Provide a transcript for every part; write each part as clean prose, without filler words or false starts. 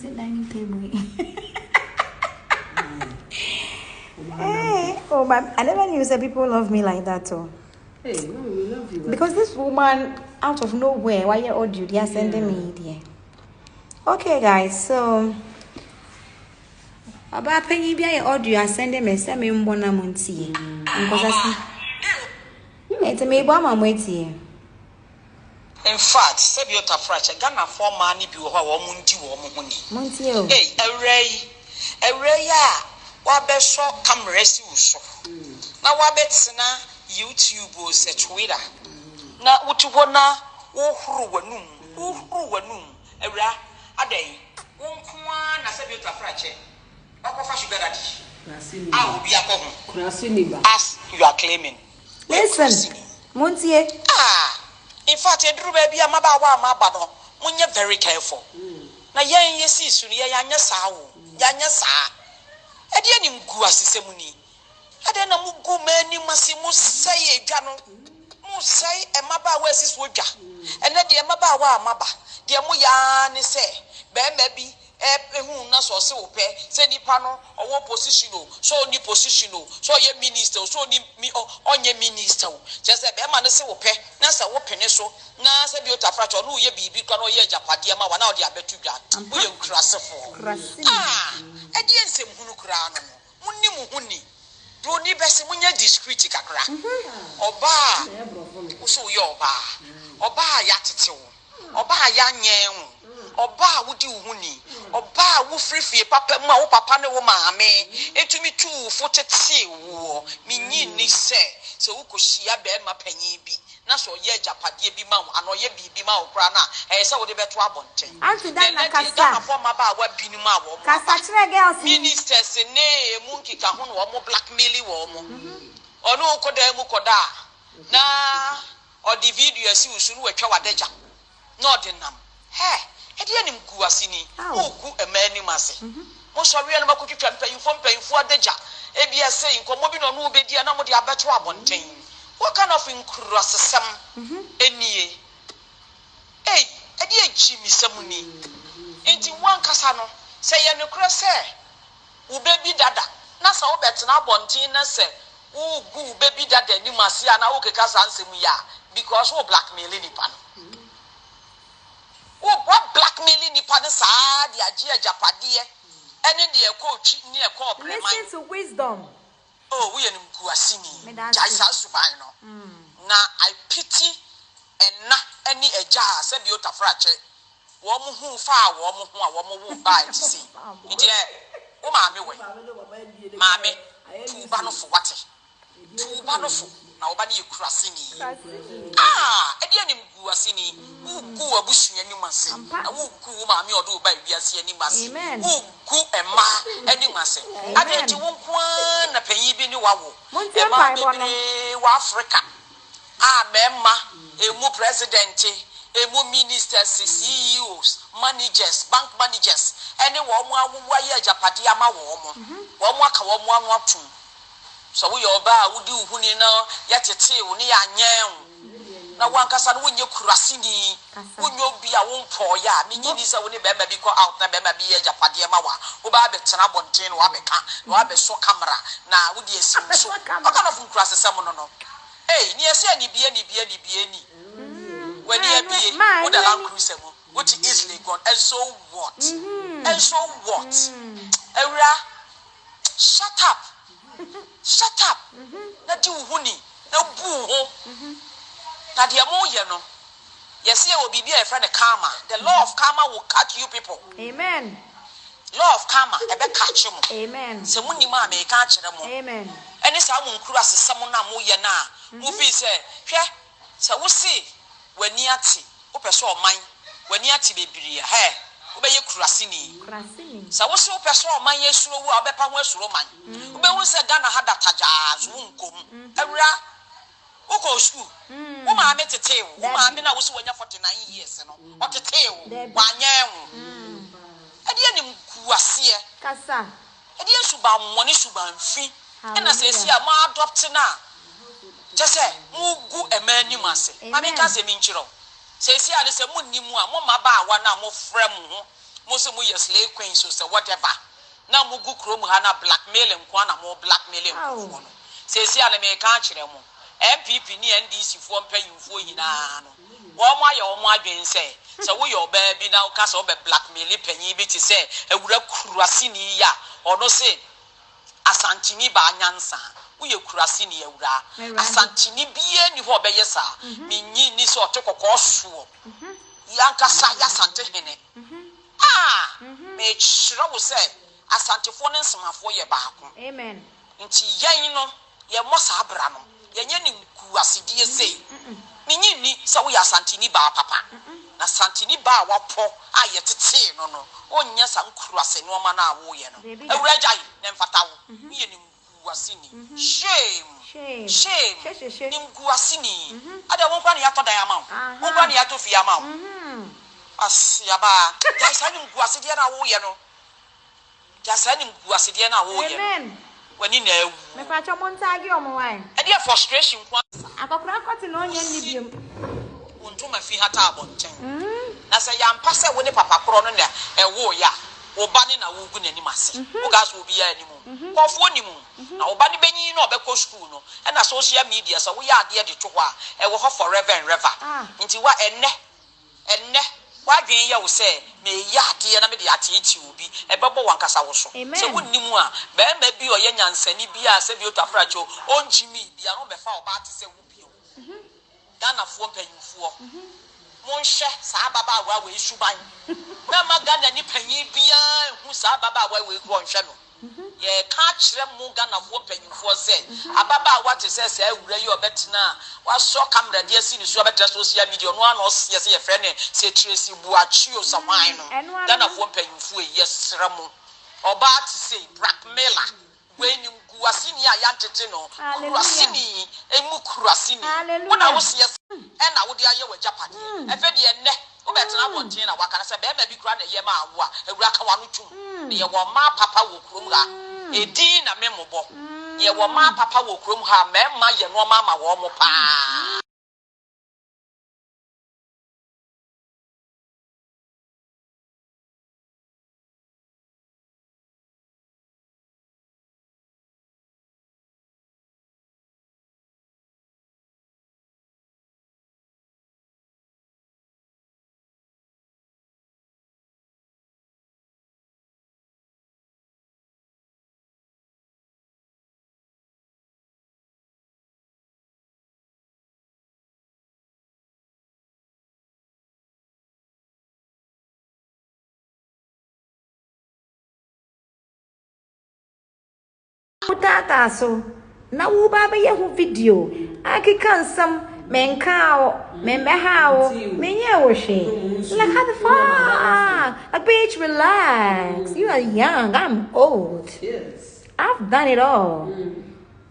It's a dining table. Hey, oh, but I never knew that people love me like that, too. Hey, no, we love you. Because this woman, out of nowhere, why you audio, they are sending me there. Okay, guys, so about penny be audio, I send them a semi-bona monty. Because I see it's a me bomb waiting. In fact, Sebiota Fracha, Ghana for money be Mundi or Monty. Hey, a ray, Wabeso come rescue. Now, Wabetsina, YouTube was a Twitter. Now, what you wanna, who wanum, a ra, a day, won't come on, a Sebiota Fracha. I will be a home. As you are claiming. Listen, Monty. In fact, I drew baby a mabado. When you're very careful. Now, ye see, soon, yanya sao, yanya sa. I didn't go as a semuni. I didn't go many massimus say a gano. Say a maba west is woja. And then the maba, dear Muyan say, baby. Who not so pay, send panel or what position, so new position, so your minister, so me on your minister. Just a man say, pay, Nasa open so, Nasa Biota Frato, no ye be because ye Japadiama, one out the Abetuga, we are crass for. I didn't say Munukran, Munimu, Bruni Bessimunia discreet cacra. Oba, so your bar, Oba Yatito, Oba Yang. Oba would you honey? Oba woo free papa ma papa no mammy. It to me too footed sea war. Mini say, so who could she a bear my penny be? Naso ye Japadia be mount, and or ye be mount grana, and so the better abonte. Auntie Dana Cassa for my bar, what binima, Cassatra girls, ministers, a nay, monkey cahun or more blackmailing woman. Or no Kodemu Koda. Na or the video see soon with Chawadeja. Not in them. Hey. Edianim guasini ogu emani mase mo sori enu makutu twampa info adeja ebia say nkomo bi no no obedi na mo de abeto abonten what kind of incrusasem enie eh edi echi misamuni enti wan kasa no say ye no kro say wo bebi dada na sa wo betena abonten na say ogu bebi dada ni mase ana wo keka sansem ya because wo blackmailing nipa no what blackmailing the partners are the Ajia Japadia and in the coach near corporate. Listen to wisdom. Oh, we are in Guasini. Jaisa Subino. Now I pity and not any a jar, said Biota Frache. Woman who far, woman who buy to see. Oh, mammy, two bano for what? Two bano for. Now, Bani Crasini. Edianim Guasini, who go a bush any mass, and who go mammy or do by Biasi any mass. Who go a ma any mass. I didn't want one a penny be new wawo. Africa. Memma, a more president, a more ministers, CEOs, managers, bank managers, any woman who wire Japadiama woman. One two. So we oba would do hunina yet a tail near Yang. Now one casa when you crasini, when you be a womb for ya, meaning this only baby because out the baby be a Japadiamawa, who buy the Tanabontain, Wabeka, Wabe so camera. Now would you see so? What kind of crasses someone no? Hey, near say any be any. When you be with the Land Cruiser, which is easily gone, and so what? And so what? Era, shut up. Shut up. Na di uhuni na bu ho na de mo ye no yes ye will be a friend of karma. The law of karma will catch you people. Amen. Law of karma e be catch you. Amen. Se munni ma me ka kire mo. Amen. Eni sa mo nkuru asesam na mo ye na mo fi se hwe se wo si wani ati wo pese oman wani ati bebiri ya he wo be ye kurasini sa wo si wo pese oman ye suro wo obepa ho asuro man wo be wo se Ghana hada taja zo nkom awura wo ko school wo ma me tete wo ma me na wo si wanya 49 years no o tete wo wanya wo ade anim kuase kasa ade suba mmoni suba mfi na se si a ma adopt na chese mugu emani mase mami ka se mi nchiro se si ade se munni mu a mo ma ba awa na mo frɛ mu ho Most mu yes slay queen so say whatever. Now mu gu krom ha na blackmail nkwa na mo blackmail nkwa no. Say see ana me ka kire mu. MPP ni NDC fo mpanyimfo hina no. Wo mo aye wo mo adwen say wo your baby now ka so be blackmail panyin bi ti say ewura kurasi ni ya ono say asantini ba nyansa wo ye kurasi ni ewura asantini bie ni ho be yesa minyi ni so otokoko so yankasa ya sante hene me chira wo say asantefo ne nsmafo ye baako amen nti yen no ye mosa abra no ye nye ni kuasidie sei minyi ni so wo ya asantini ba papa na santini ba wapo aye tete no onnya sa nkuruase no ma na wo ye no ewura jai ne mfata wo ye ni nkuasini shame ni nkuasini ada won kwa ne yato dan ama won kwa ne yato fi ama asiaba ja sa ni nkuasidi na wo ye no ja sa ni nkuasidi na wo ye no wani na ewu me kwa cho montagi omo wan e dey frustration kwa akokura akoti no onye ni biem ontuma fi hata abonten na se yampa se wo ne papa kro no na ewo ya wo ba ne na wo gu nani mase wo ga so obi ya animu kofo nimu na wo ba ne benyi no obekọ school no e na social media so wo ya ade de to ho a e wo ho forever and ever nti wa enne wa dwen ya wo se me ya ade na me de atiti obi e bebo wankasa wo so se wo nimu a be ma bi oye nyansani bi a se bi otafracho onjimi bi a no be fa oba ati se wo bi Ghana fo mpanyimfo monhwe saa baba awa we suban na ma Ghana ni panyin bia hu saa baba awa we go nhwe no ye ka kire mu Ghana fo mpanyimfo ze ababa awa te se saa awura yi obetena wa so camera de asi ni so obetena social media no ana osie se ye frɛ ne se Tracy Buachio sawan no Ghana fo mpanyimfo yesra mu oba te se blackmailer when you guasini a yantete no kurasini emu kurasini wona wo se e na wo de aye wa japade e fe de enne wo betena bontin na waka na se be ma bi kura na ye ma awo a ewura ka wa no twum ye wo ma papa wo kurom ha edi na memobo ye wo ma papa wo kurom ha ma ye no ma wo mo pa Utata so na wo ba be ye ho video akika nsam menka o membeha o menye wo hwe like how the fuck a bitch relax you are young I'm old Yes. I've done it all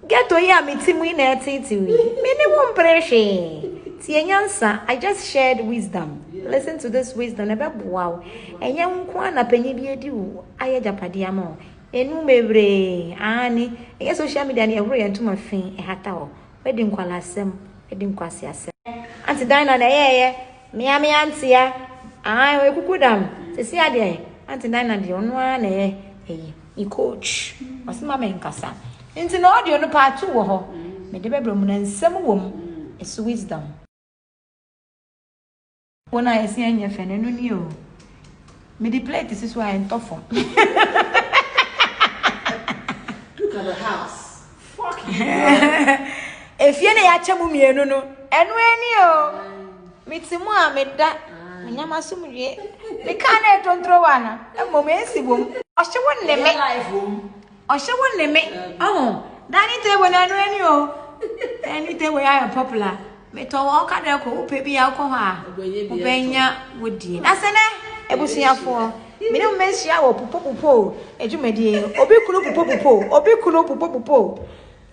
get to ya me timu ina titi me ne wo mpreshe ti enyansa I just shared wisdom listen to this wisdom ebe wow enye nko na panyi bi edi wo aye japade ama enu mebre ani e social media na ehuro yentuma fin e hata ho wedi nkwalasem wedi nkwase asem anti dina na yeye me anti ya we kukudam sesi ade anti dina de ono na e coach osima me nkasa nti na audio no part 2 wo ho me de bebre mu na nsem wom is wisdom wona esi anya fene no ni o me di plate is so I entofo The house. Fuck you. If you na yacha mu mienu no enu ani o mitimu a meda nyama sumwie me ka na etontro wana emom esibom ohye wonne me ohye wonne me dani te wona enu ani o dani te we are popular me to wo ka da ko upe bi ya ko ha ubenya wodi na sene ebusuafo me no mensia wo popopopo ejumedi obi kunu popopopo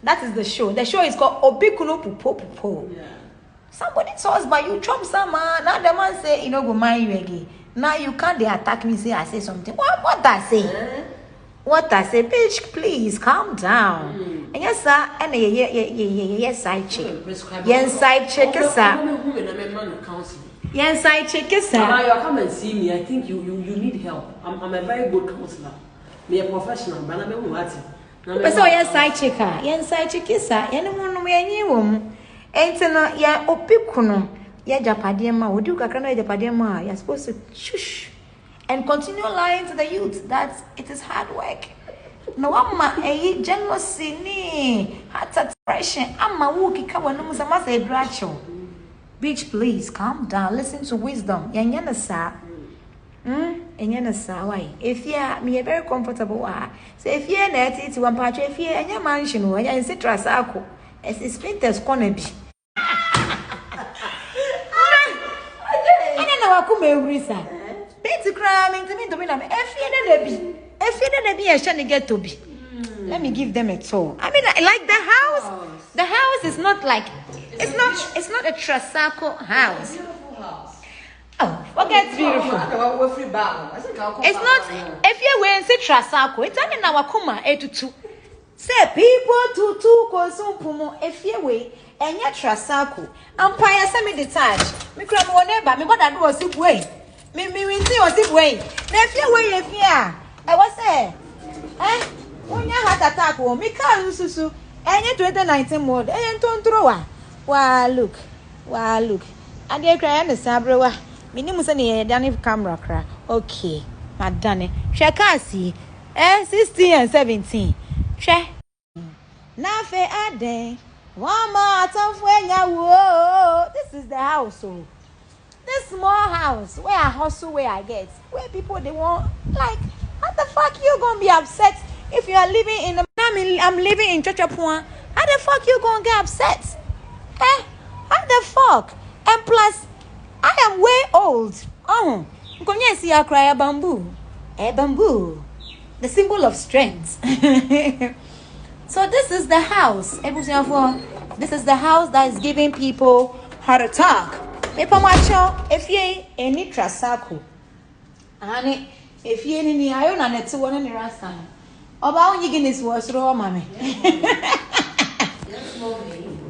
that is the show is called obi kunu popopopo somebody tells by you chop some man now the man say you no go mind you again now you can't they attack me say I say something what I say bitch please calm down and yes sir and yes side chick yes side chick sir Yes, I check it, sir. Mama, you come and see me. I think you need help. I'm a very good counselor. Me a professional, but I'm a woman. But so yes, I check her. Yes, I check it, sir. Anyone we any woman. Ain't no ya opikuno. Ya Japadiema, would you kakana Japadiema? You're supposed to shush and continue lying to the youth that it is hard work. No amma jealousy ni heart depression. Amma wuki kawa no musama say dracho. Bitch, please calm down. Listen to wisdom. Yanyana sa. Enyana sa why? If you me very comfortable say if you na it one part if you enya mansion o enya citra sako. Es splinters corner bi. Ana na wakume urisa. Beti kra me ntimi to me na if you na bi. If you na bi e hye ne get to bi. Let me give them a tour. I mean, like the house. The house is not like it's not a Trasaco house. Oh, forget beautiful. It's not. If you were in Trasaco, it's only now Wakuma 82. Say people to consume pumo. If you were and yet Trasaco, Empire semi detached. Me cram one neighbor. Me what I do was way. Me see was way. If you were if I was say, when you had attack, me can't susu. And yet 2019 mode. And don't throw. Wow, look. I dare cry and the sabrewa. Minimus any Danny camera crack. Okay, Madame. Shakasi. 16 and 17. She. Nafe ade. One more of when you this is the house. Oh. This small house where I hustle, where I get. Where people they want like what the fuck you gonna be upset if you are living in I'm living in Chochapua. How the fuck you gonna get upset? How the fuck? And plus, I am way old. See I cry a bamboo. A bamboo. The symbol of strength. So this is the house. This is the house that is giving people heart attack. If you any trasaku. And if you any iron and it's one in the rasta. About you guinness was raw mammy.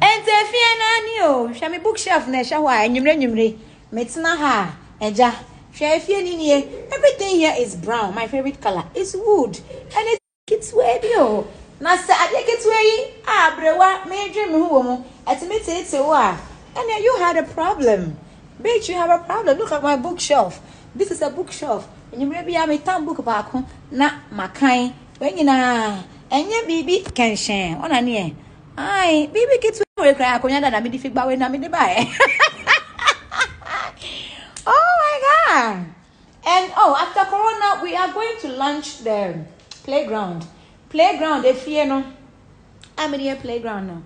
And if you know, Shami bookshelf Neshawa and Yumre, Metsna ha, and Ja, Chef here, everything here is brown. My favorite color is wood, and it's way bio. Nasa, I think it's way, brewa, major home, at me it's a wa. And you had a problem. Bitch, you have a problem. Look at my bookshelf. This is a bookshelf. And you maybe have a town book back home, not my kind. When you know, and your baby can share on a near. Aye, baby kids will cry. I mean, if you buy, I mean, buy. Oh my God! And after Corona, we are going to launch the playground. Playground, if you know, I'm in here playground now.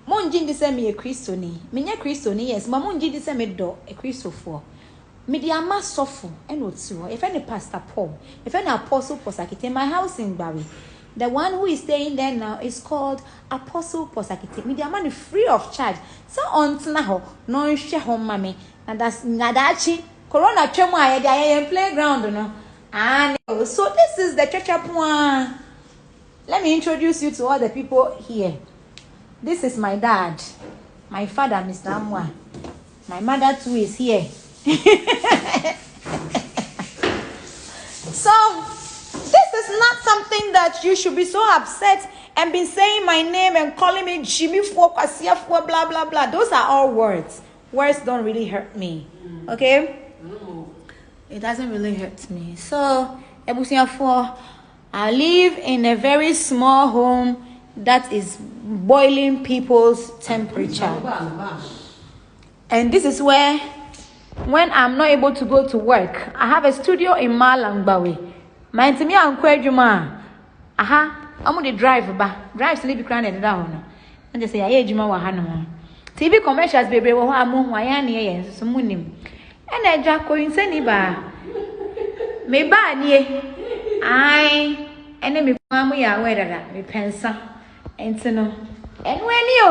Monjin de send me a Christoni. Minya Christoni, yes, Mamunji de send me do a Christopher. Mediama sofu and what's if any pastor Paul, if any apostle Posakite, my house in Barry. The one who is staying there now is called Apostle Posakite. Media money free of charge. So on now, no share home mommy. And that's Nadachi. Corona Chema, the playground, no. And so this is the church up one. Let me introduce you to all the people here. This is my dad, my father, Mr. Amwa. My mother too is here. So this is not something that you should be so upset and be saying my name and calling me Jimmy for Kasia for blah blah blah. Those are all words. Words don't really hurt me. Okay? It doesn't really hurt me. So I live in a very small home that is boiling people's temperature. And this is where when I'm not able to go to work, I have a studio in Malangbawe. My intimi anko adwuma I'm on the drive sleep crying down and they say aye adwuma wa hanom TV commercials bebre wo amu ho aya ne ye so munim and adwa ko insani ba me ba nie ai ene me kwamu ya wedada me pensa entino enwe ni o